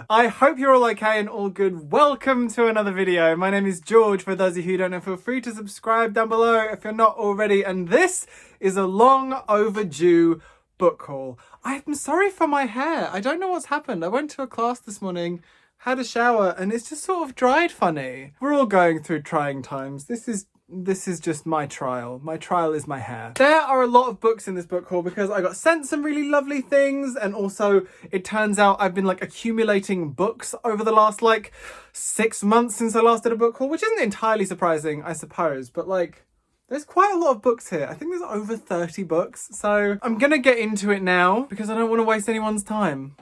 I hope you're all okay and all good. Welcome to another video. My name is George. For those of you who don't know, feel free to subscribe down below if you're not already. And this is a long overdue book haul. I'm sorry for my hair. I don't know what's happened. I went to a class this morning, had a shower, and it's just sort of dried funny. We're all going through trying times. This is just my trial. My trial is my hair. There are a lot of books in this book haul because I got sent some really lovely things, and also it turns out I've been accumulating books over the last 6 months since I last did a book haul, which isn't entirely surprising, I suppose, but there's quite a lot of books here. I think there's over 30 books, so I'm gonna get into it now because I don't want to waste anyone's time.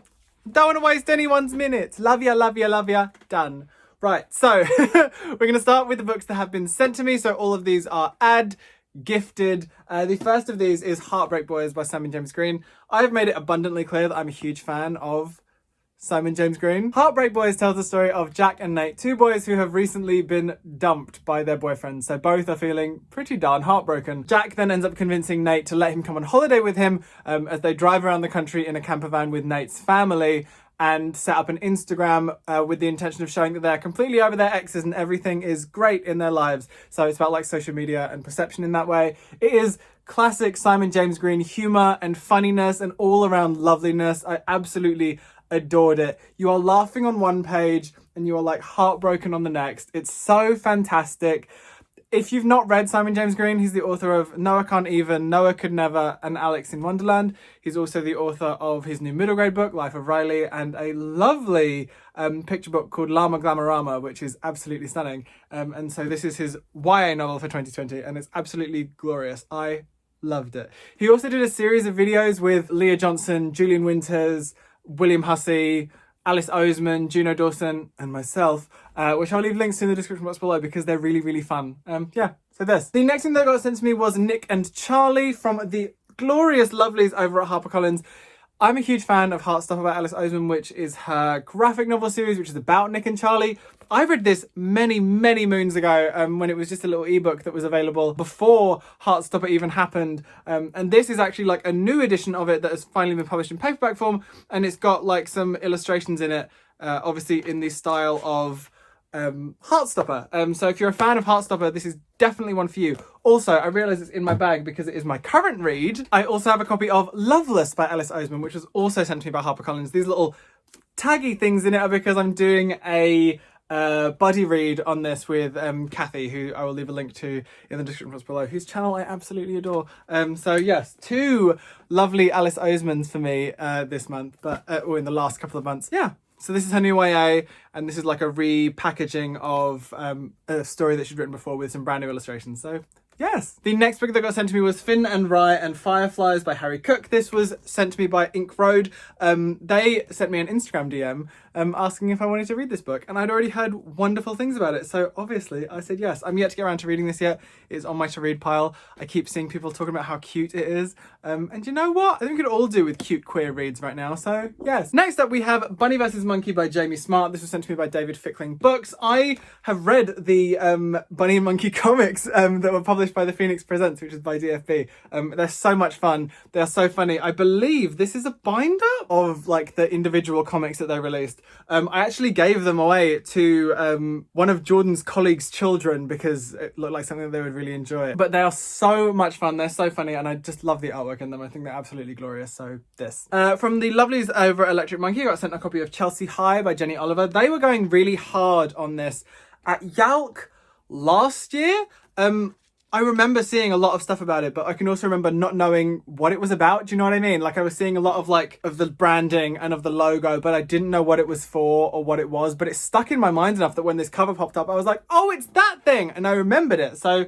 Don't want to waste anyone's minutes. Love ya, love ya, love ya. Done. Right, so we're going to start with the books that have been sent to me. So all of these are gifted. The first of these is Heartbreak Boys by Simon James Green. I've made it abundantly clear that I'm a huge fan of Simon James Green. Heartbreak Boys tells the story of Jack and Nate, two boys who have recently been dumped by their boyfriends. So both are feeling pretty darn heartbroken. Jack then ends up convincing Nate to let him come on holiday with him as they drive around the country in a camper van with Nate's family, and set up an Instagram with the intention of showing that they're completely over their exes and everything is great in their lives. So it's about social media and perception in that way. It is classic Simon James Green humor and funniness and all around loveliness. I absolutely adored it. You are laughing on one page and you are heartbroken on the next. It's so fantastic. If you've not read Simon James Green, he's the author of Noah Can't Even, Noah Could Never, and Alex in Wonderland. He's also the author of his new middle grade book, Life of Riley, and a lovely picture book called Llama Glamorama, which is absolutely stunning. And so this is his YA novel for 2020, and it's absolutely glorious. I loved it. He also did a series of videos with Leah Johnson, Julian Winters, William Hussey, Alice Oseman, Juno Dawson, and myself, which I'll leave links to in the description box below because they're really, really fun. So this. The next thing that got sent to me was Nick and Charlie from the glorious lovelies over at HarperCollins. I'm a huge fan of Heartstopper by Alice Oseman, which is her graphic novel series, which is about Nick and Charlie. I read this many, many moons ago when it was just a little ebook that was available before Heartstopper even happened. And this is actually a new edition of it that has finally been published in paperback form. And it's got some illustrations in it, obviously in the style of Heartstopper. So if you're a fan of Heartstopper, this is definitely one for you. Also, I realise it's in my bag because it is my current read. I also have a copy of Loveless by Alice Oseman, which was also sent to me by HarperCollins. These little taggy things in it are because I'm doing a buddy read on this with Kathy, who I will leave a link to in the description box below, whose channel I absolutely adore. So yes, two lovely Alice Osemans for me this month, or in the last couple of months. Yeah. So this is her new YA, and this is a repackaging of a story that she'd written before with some brand new illustrations. So yes. The next book that got sent to me was Finn and Rye and Fireflies by Harry Cook. This was sent to me by Ink Road. They sent me an Instagram DM asking if I wanted to read this book, and I'd already heard wonderful things about it. So obviously I said yes. I'm yet to get around to reading this yet. It's on my to read pile. I keep seeing people talking about how cute it is. And you know what? I think we could all do with cute queer reads right now. So yes. Next up we have Bunny vs. Monkey by Jamie Smart. This was sent to me by David Fickling Books. I have read the Bunny and Monkey comics that were published by The Phoenix Presents, which is by DFB. They're so much fun. They're so funny. I believe this is a binder of the individual comics that they released. I actually gave them away to one of Jordan's colleagues' children because it looked like something that they would really enjoy. But they are so much fun. They're so funny, and I just love the artwork in them. I think they're absolutely glorious. So this. From the lovelies over at Electric Monkey, I got sent a copy of Chelsea High by Jenny Oliver. They were going really hard on this at Yalc last year. I remember seeing a lot of stuff about it, but I can also remember not knowing what it was about. Do you know what I mean? I was seeing a lot of of the branding and of the logo, but I didn't know what it was for or what it was. But it stuck in my mind enough that when this cover popped up, I was like, oh, it's that thing. And I remembered it. So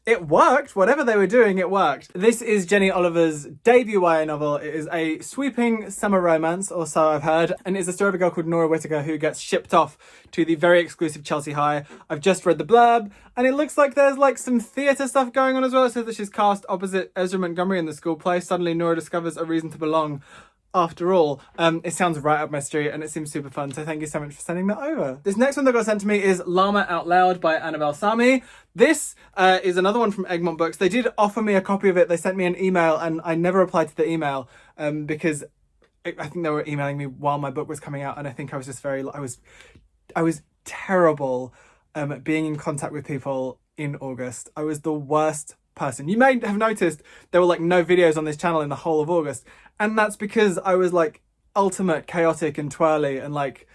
it worked. Whatever they were doing, it worked. This is Jenny Oliver's debut YA novel. It is a sweeping summer romance, or so I've heard, and it's a story of a girl called Nora Whittaker who gets shipped off to the very exclusive Chelsea High. I've just read the blurb, and it looks like there's some theatre stuff going on as well. It says that she's cast opposite Ezra Montgomery in the school play. Suddenly Nora discovers a reason to belong. After all, it sounds right up my street and it seems super fun, so thank you so much for sending that over. This next one that got sent to me is Llama Out Loud by Annabelle Sami. This is another one from Egmont Books. They did offer me a copy of it. They sent me an email and I never replied to the email because I think they were emailing me while my book was coming out, and I think I was just I was terrible at being in contact with people in August. I was the worst person. You may have noticed there were like no videos on this channel in the whole of August, and that's because I was like ultimate chaotic and twirly and like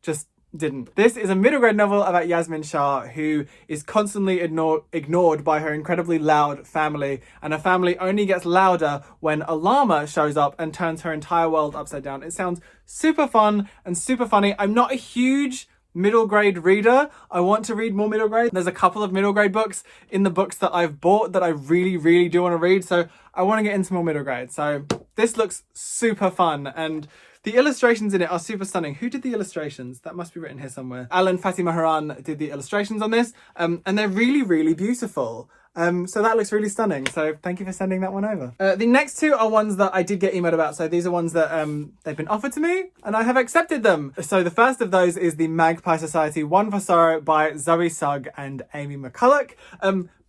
just didn't. This is a middle grade novel about Yasmin Shah, who is constantly ignored by her incredibly loud family, and her family only gets louder when a llama shows up and turns her entire world upside down. It sounds super fun and super funny. I'm not a huge middle grade reader. I want to read more middle grade. There's a couple of middle grade books in the books that I've bought that I really do want to read, so I want to get into more middle grade. So this looks super fun, and the illustrations in it are super stunning. Who did the illustrations? That must be written here somewhere. Alan Fatih Maharan did the illustrations on this, and they're really beautiful. So that looks really stunning. So thank you for sending that one over. The next two are ones that I did get emailed about. So these are ones that they've been offered to me and I have accepted them. So the first of those is the Magpie Society One for Sorrow by Zoe Sugg and Amy McCulloch.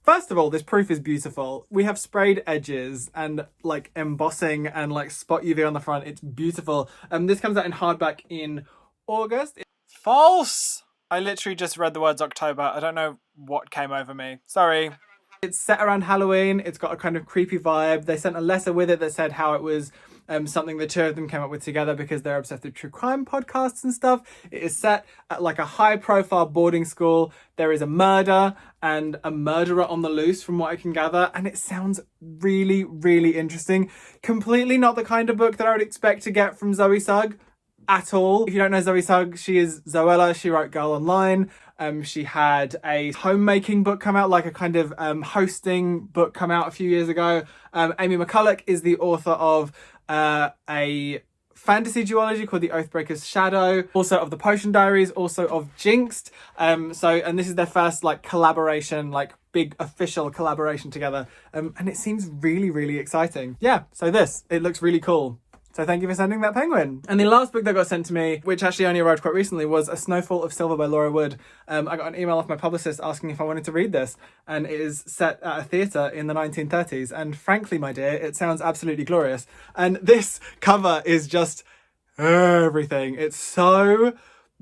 First of all, this proof is beautiful. We have sprayed edges and like embossing and like spot UV on the front. It's beautiful. This comes out in hardback in August. False! I literally just read the words October. I don't know what came over me. Sorry. It's set around Halloween. It's got a kind of creepy vibe. They sent a letter with it that said how it was something the two of them came up with together because they're obsessed with true crime podcasts and stuff. It is set at like a high profile boarding school. There is a murder and a murderer on the loose from what I can gather. And it sounds really interesting. Completely not the kind of book that I would expect to get from Zoe Sugg at all. If you don't know Zoe Sugg, she is Zoella. She wrote Girl Online. She had a homemaking book come out, like a kind of hosting book come out a few years ago. Amy McCulloch is the author of a fantasy duology called The Oathbreaker's Shadow, also of The Potion Diaries, also of Jinxed. And this is their first like collaboration, like big official collaboration together. And it seems really exciting. Yeah, so it looks really cool. So thank you for sending that penguin. And the last book that got sent to me, which actually only arrived quite recently, was A Snowfall of Silver by Laura Wood. I got an email off my publicist asking if I wanted to read this. And it is set at a theatre in the 1930s. And frankly, my dear, it sounds absolutely glorious. And this cover is just everything. It's so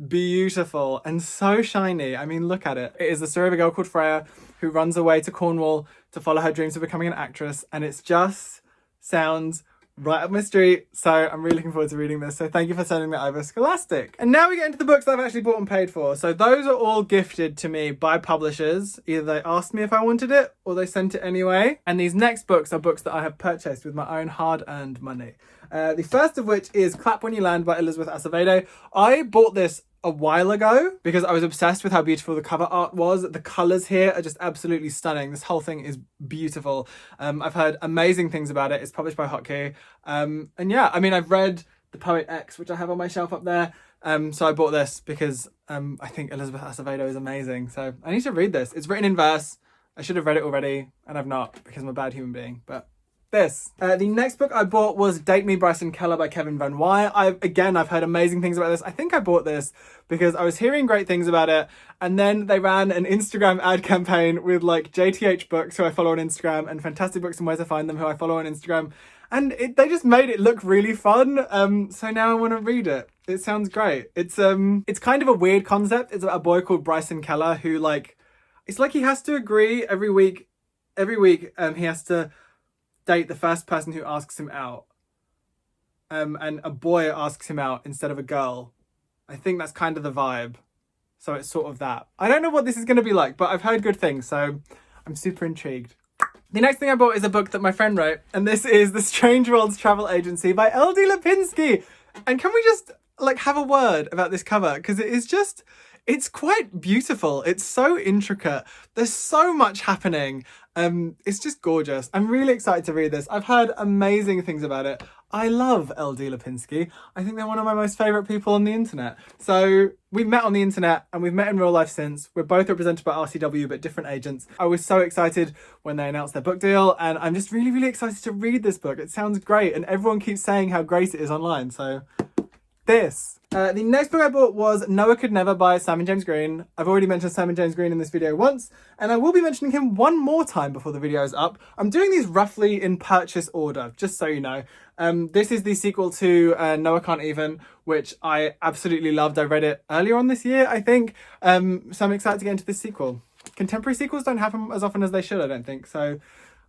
beautiful and so shiny. I mean, look at it. It is the story of a girl called Freya who runs away to Cornwall to follow her dreams of becoming an actress. And it just sounds right up my street, so I'm really looking forward to reading this. So thank you for sending that over, Scholastic. And now we get into the books that I've actually bought and paid for. So those are all gifted to me by publishers. Either they asked me if I wanted it or they sent it anyway. And these next books are books that I have purchased with my own hard-earned money. The first of which is Clap When You Land by Elizabeth Acevedo. I bought this a while ago because I was obsessed with how beautiful the cover art was. The colours here are just absolutely stunning. This whole thing is beautiful. I've heard amazing things about it. It's published by Hotkey. And yeah, I mean, I've read The Poet X, which I have on my shelf up there. So I bought this because I think Elizabeth Acevedo is amazing. So I need to read this. It's written in verse. I should have read it already, and I've not because I'm a bad human being, but this. The next book I bought was Date Me, Bryson Keller by Kevin Van Wye. I've heard amazing things about this. I think I bought this because I was hearing great things about it, and then they ran an Instagram ad campaign with like JTH Books, who I follow on Instagram, and Fantastic Books and Where to Find Them, who I follow on Instagram, and they just made it look really fun. So now I want to read it. It sounds great. It's kind of a weird concept. It's about a boy called Bryson Keller who it's like he has to agree every week. He has to date the first person who asks him out, and a boy asks him out instead of a girl. I think that's kind of the vibe, so it's sort of that. I don't know what this is going to be like, but I've heard good things, so I'm super intrigued. The next thing I bought is a book that my friend wrote, and this is The Strange Worlds Travel Agency by L.D. Lipinski. And can we just have a word about this cover, because it's quite beautiful. It's so intricate. There's so much happening. It's just gorgeous. I'm really excited to read this. I've heard amazing things about it. I love L.D. Lipinski. I think they're one of my most favourite people on the internet. So we've met on the internet and we've met in real life since. We're both represented by RCW but different agents. I was so excited when they announced their book deal, and I'm just really excited to read this book. It sounds great and everyone keeps saying how great it is online. So this. The next book I bought was Noah Could Never by Simon James Green. I've already mentioned Simon James Green in this video once, and I will be mentioning him one more time before the video is up. I'm doing these roughly in purchase order, just so you know. This is the sequel to Noah Can't Even, which I absolutely loved. I read it earlier on this year, I think. So I'm excited to get into this sequel. Contemporary sequels don't happen as often as they should, I don't think. So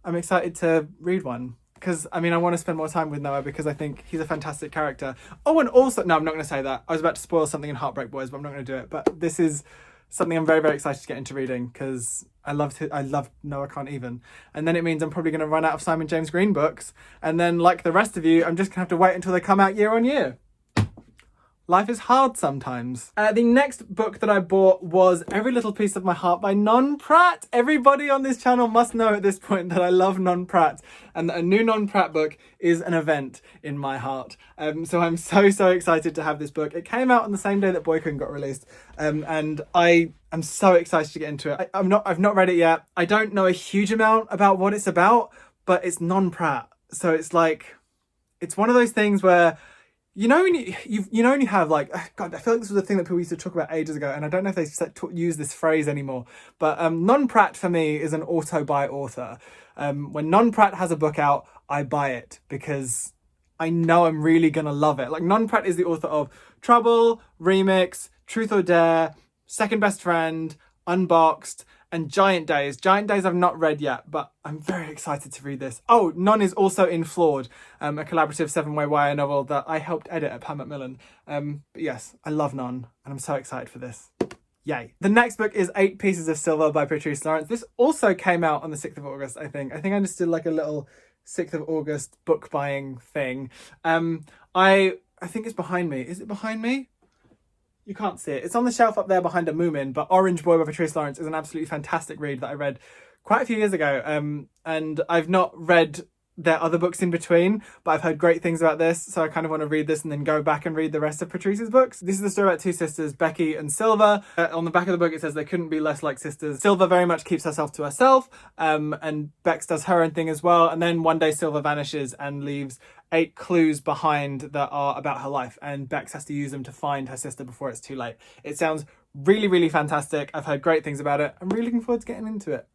I'm excited to read one. Because, I mean, I want to spend more time with Noah because I think he's a fantastic character. Oh, and also... No, I'm not going to say that. I was about to spoil something in Heartbreak Boys, but I'm not going to do it. But this is something I'm very, very excited to get into reading because I love Noah Can't Even. And then it means I'm probably going to run out of Simon James Green books. And then, like the rest of you, I'm just going to have to wait until they come out year on year. Life is hard sometimes. The next book that I bought was Every Little Piece of My Heart by Non Pratt. Everybody on this channel must know at this point that I love Non Pratt, and that a new Non Pratt book is an event in my heart. So I'm so excited to have this book. It came out on the same day that Boykin got released, and I am so excited to get into it. I've not read it yet. I don't know a huge amount about what it's about, but it's Non Pratt, so it's like, it's one of those things where, you know, when you have like, God, I feel like this was a thing that people used to talk about ages ago, and I don't know if they use this phrase anymore, but Non Pratt for me is an auto-buy author. When Non Pratt has a book out, I buy it because I know I'm really going to love it. Like, Non Pratt is the author of Trouble, Remix, Truth or Dare, Second Best Friend, Unboxed, and Giant Days. Giant Days I've not read yet, but I'm very excited to read this. Oh, Non is also in Flawed, a collaborative 7-way YA novel that I helped edit at Pat Macmillan. But yes, I love Non, and I'm so excited for this. Yay. The next book is 8 Pieces of Silver by Patrice Lawrence. This also came out on the 6th of August, I think. I think I just did like a little 6th of August book buying thing. I think it's behind me. Is it behind me? You can't see it. It's on the shelf up there behind a Moomin, but Orange Boy by Patrice Lawrence is an absolutely fantastic read that I read quite a few years ago. And I've not read their other books in between, but I've heard great things about this, so I kind of want to read this and then go back and read the rest of Patrice's books. This is the story about 2 sisters, Becky and Silva. On the back of the book it says they couldn't be less like sisters. Silva very much keeps herself to herself, and Bex does her own thing as well, and then one day Silva vanishes and leaves 8 clues behind that are about her life, and Bex has to use them to find her sister before it's too late. It sounds really fantastic. I've heard great things about it. I'm really looking forward to getting into it.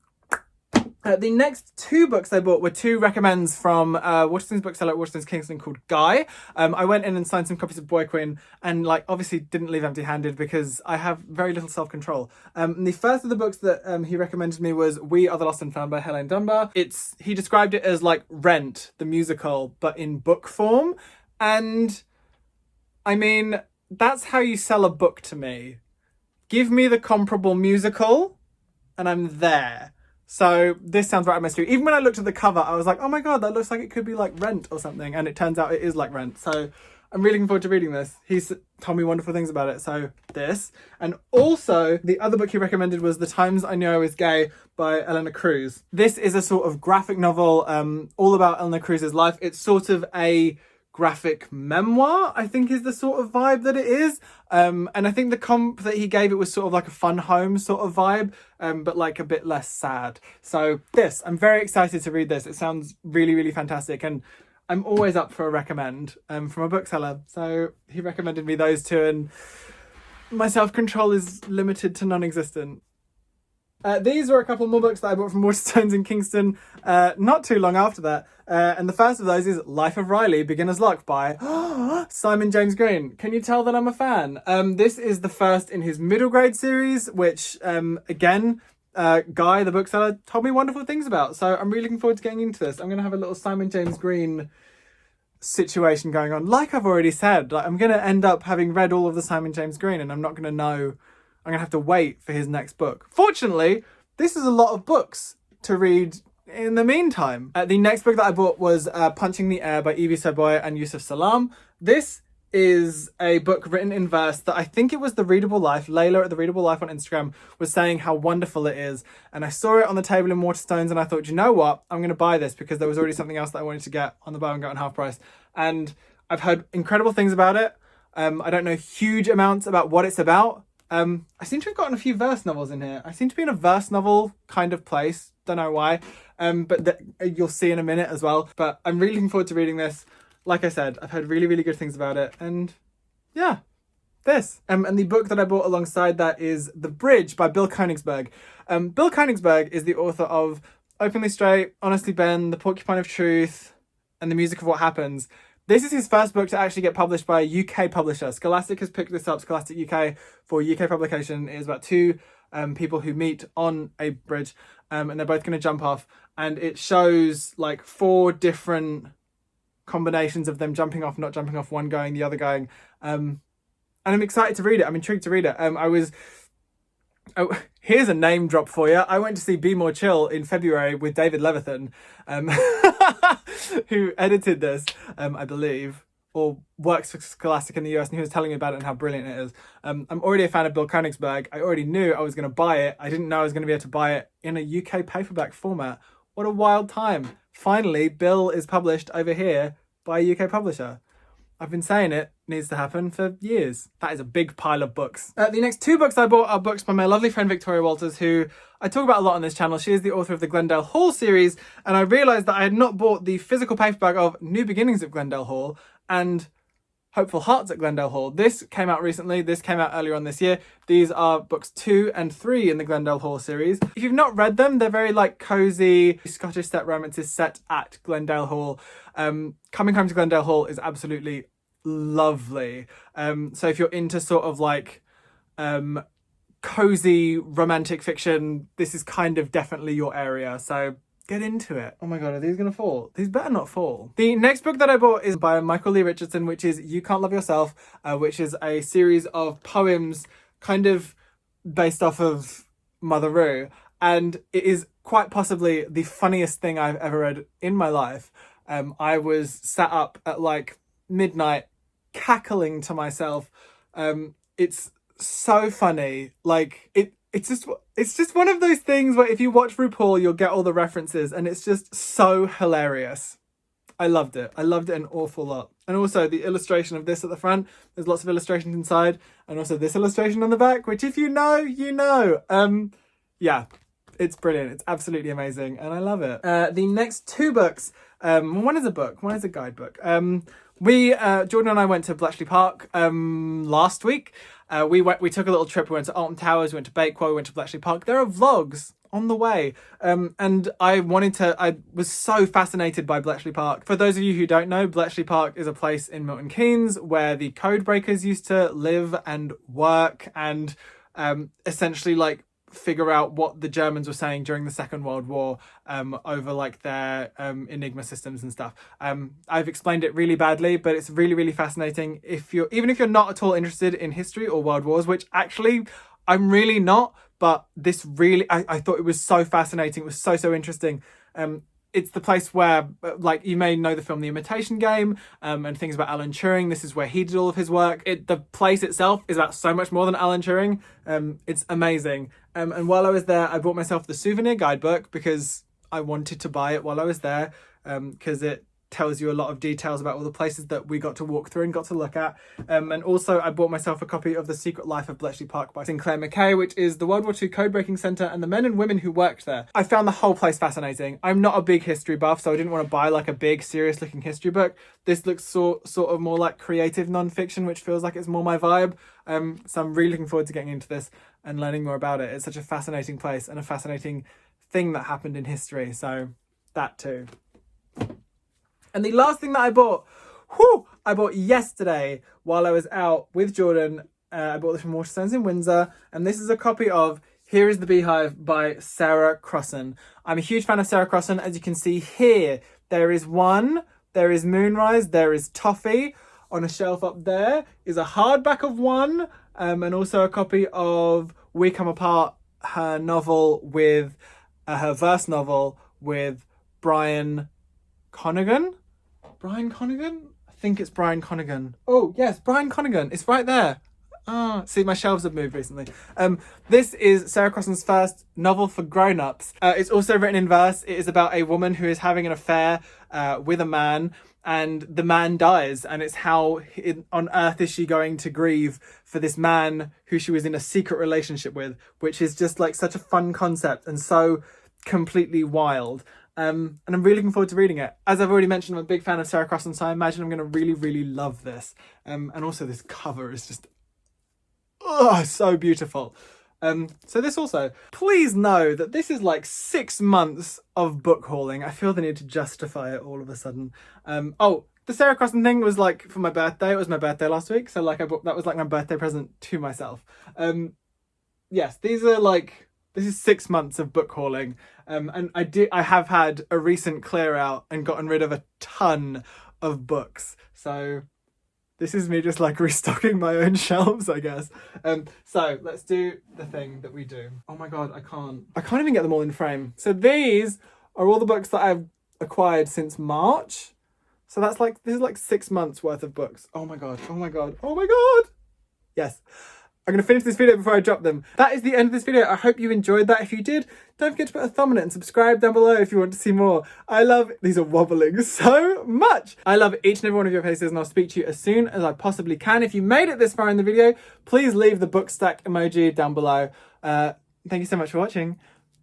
The next 2 books I bought were 2 recommends from Waterstone's bookseller at Waterstone's Kingston called Guy. I went in and signed some copies of Boy Quinn, and like obviously didn't leave empty-handed because I have very little self-control. The first of the books that he recommended me was We Are the Lost and Found by Helene Dunbar. He described it as like Rent, the musical, but in book form. And I mean, that's how you sell a book to me. Give me the comparable musical and I'm there. So this sounds right up my street. Even when I looked at the cover, I was like, oh my God, that looks like it could be like Rent or something. And it turns out it is like Rent. So I'm really looking forward to reading this. He's told me wonderful things about it. So this. And also the other book he recommended was The Times I Knew I Was Gay by Eleanor Cruz. This is a sort of graphic novel all about Eleanor Cruz's life. It's sort of a graphic memoir, I think is the sort of vibe that it is. And I think the comp that he gave it was sort of like a fun home sort of vibe, but like a bit less sad. So this, I'm very excited to read this. It sounds really fantastic, and I'm always up for a recommend from a bookseller. So he recommended me those 2, and my self-control is limited to non-existent. These were a couple more books that I bought from Waterstones in Kingston not too long after that. And the first of those is Life of Riley, Beginner's Luck by Simon James Green. Can you tell that I'm a fan? This is the first in his middle grade series, which, again, Guy, the bookseller, told me wonderful things about. So I'm really looking forward to getting into this. I'm going to have a little Simon James Green situation going on. Like I've already said, like, I'm going to end up having read all of the Simon James Green, and I'm not going to know. I'm going to have to wait for his next book. Fortunately, this is a lot of books to read in the meantime. The next book that I bought was Punching the Air by Evie Saboy and Yusuf Salam. This is a book written in verse that I think it was The Readable Life. Layla at The Readable Life on Instagram was saying how wonderful it is. And I saw it on the table in Waterstones and I thought, you know what? I'm going to buy this because there was already something else that I wanted to get on the buy and get on half price. And I've heard incredible things about it. I don't know huge amounts about what it's about. I seem to have gotten a few verse novels in here. I seem to be in a verse novel kind of place. Don't know why. But you'll see in a minute as well. But I'm really looking forward to reading this. Like I said, I've heard really good things about it. And yeah, this. And the book that I bought alongside that is The Bridge by Bill Koenigsberg. Bill Koenigsberg is the author of Openly Straight, Honestly Ben, The Porcupine of Truth, and The Music of What Happens. This is his first book to actually get published by a UK publisher. Scholastic has picked this up, Scholastic UK, for UK publication. It is about two people who meet on a bridge, and they're both going to jump off. And it shows like 4 different combinations of them jumping off, not jumping off, one going, the other going. And I'm excited to read it. I'm intrigued to read it. Here's a name drop for you. I went to see Be More Chill in February with David Levithan, who edited this, I believe, or works for Scholastic in the US, and he was telling me about it and how brilliant it is. I'm already a fan of Bill Koenigsberg. I already knew I was going to buy it. I didn't know I was going to be able to buy it in a UK paperback format. What a wild time. Finally, Bill is published over here by a UK publisher. I've been saying it needs to happen for years. That is a big pile of books. The next 2 books I bought are books by my lovely friend Victoria Walters, who I talk about a lot on this channel. She is the author of the Glendale Hall series, and I realised that I had not bought the physical paperback of New Beginnings at Glendale Hall and Hopeful Hearts at Glendale Hall. This came out recently. This came out earlier on this year. These are books 2 and 3 in the Glendale Hall series. If you've not read them, they're very like cosy Scottish step romances set at Glendale Hall. Coming Home to Glendale Hall is absolutely lovely. So if you're into sort of like cozy romantic fiction, this is kind of definitely your area. So get into it. Oh my god, are these gonna fall? These better not fall. The next book that I bought is by Michael Lee Richardson, which is You Can't Love Yourself, which is a series of poems kind of based off of Mother Rue. And it is quite possibly the funniest thing I've ever read in my life. I was sat up at like midnight cackling to myself. It's so funny. Like it's just one of those things where if you watch RuPaul, you'll get all the references, and it's just so hilarious. I loved it. I loved it an awful lot. And also the illustration of this at the front, there's lots of illustrations inside, and also this illustration on the back, which if you know, you know. Yeah, it's brilliant. It's absolutely amazing, and I love it. The next 2 books, one is a book, one is a guidebook. Jordan and I went to Bletchley Park last week. We took a little trip. We went to Alton Towers, we went to Bakewell, we went to Bletchley Park. There are vlogs on the way. And I was so fascinated by Bletchley Park. For those of you who don't know, Bletchley Park is a place in Milton Keynes where the code breakers used to live and work and essentially like figure out what the Germans were saying during the Second World War over like their Enigma systems and stuff. I've explained it really badly, but it's really, really fascinating. Even if you're not at all interested in history or world wars, which actually I'm really not, but this really, I thought it was so fascinating. It was so interesting. It's the place where, like, you may know the film The Imitation Game and things about Alan Turing. This is where he did all of his work. The place itself is about so much more than Alan Turing. It's amazing. And while I was there, I bought myself the souvenir guidebook because I wanted to buy it while I was there, because it tells you a lot of details about all the places that we got to walk through and got to look at. And also I bought myself a copy of The Secret Life of Bletchley Park by Sinclair Mackay, which is the World War II code-breaking centre and the men and women who worked there. I found the whole place fascinating. I'm not a big history buff, so I didn't want to buy like a big serious looking history book. This looks sort of more like creative non-fiction, which feels like it's more my vibe. So I'm really looking forward to getting into this and learning more about it. It's such a fascinating place and a fascinating thing that happened in history. So that too. And the last thing that I bought yesterday while I was out with Jordan. I bought this from Waterstones in Windsor, and this is a copy of Here is the Beehive by Sarah Crossan. I'm a huge fan of Sarah Crossan. As you can see here, there is Moonrise, there is Toffee. On a shelf up there is a hardback of one, and also a copy of We Come Apart, her novel with, her verse novel with Brian Connigan? Brian Connigan? I think it's Brian Connigan. Oh, yes, Brian Connigan. It's right there. See, my shelves have moved recently. This is Sarah Crossan's first novel for grown-ups. It's also written in verse. It is about a woman who is having an affair with a man, and the man dies, and it's how on earth is she going to grieve for this man who she was in a secret relationship with, which is just like such a fun concept and so completely wild. And I'm really looking forward to reading it. As I've already mentioned, I'm a big fan of Sarah Crossan, so I imagine I'm going to really, really love this. And also this cover is just, oh, so beautiful. So this also, please know that this is like 6 months of book hauling. I feel the need to justify it all of a sudden. Oh, the Sarah Crossan thing was like for my birthday. It was my birthday last week. So like that was like my birthday present to myself. Yes, these are like, this is 6 months of book hauling. And I have had a recent clear out and gotten rid of a ton of books. So this is me just like restocking my own shelves, I guess. So let's do the thing that we do. Oh my God, I can't even get them all in frame. So these are all the books that I've acquired since March. So that's like, this is like 6 months worth of books. Oh my God, oh my God, oh my God. Yes. I'm going to finish this video before I drop them. That is the end of this video. I hope you enjoyed that. If you did, don't forget to put a thumb on it and subscribe down below if you want to see more. These are wobbling so much. I love each and every one of your faces, and I'll speak to you as soon as I possibly can. If you made it this far in the video, please leave the book stack emoji down below. Thank you so much for watching.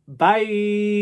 Bye.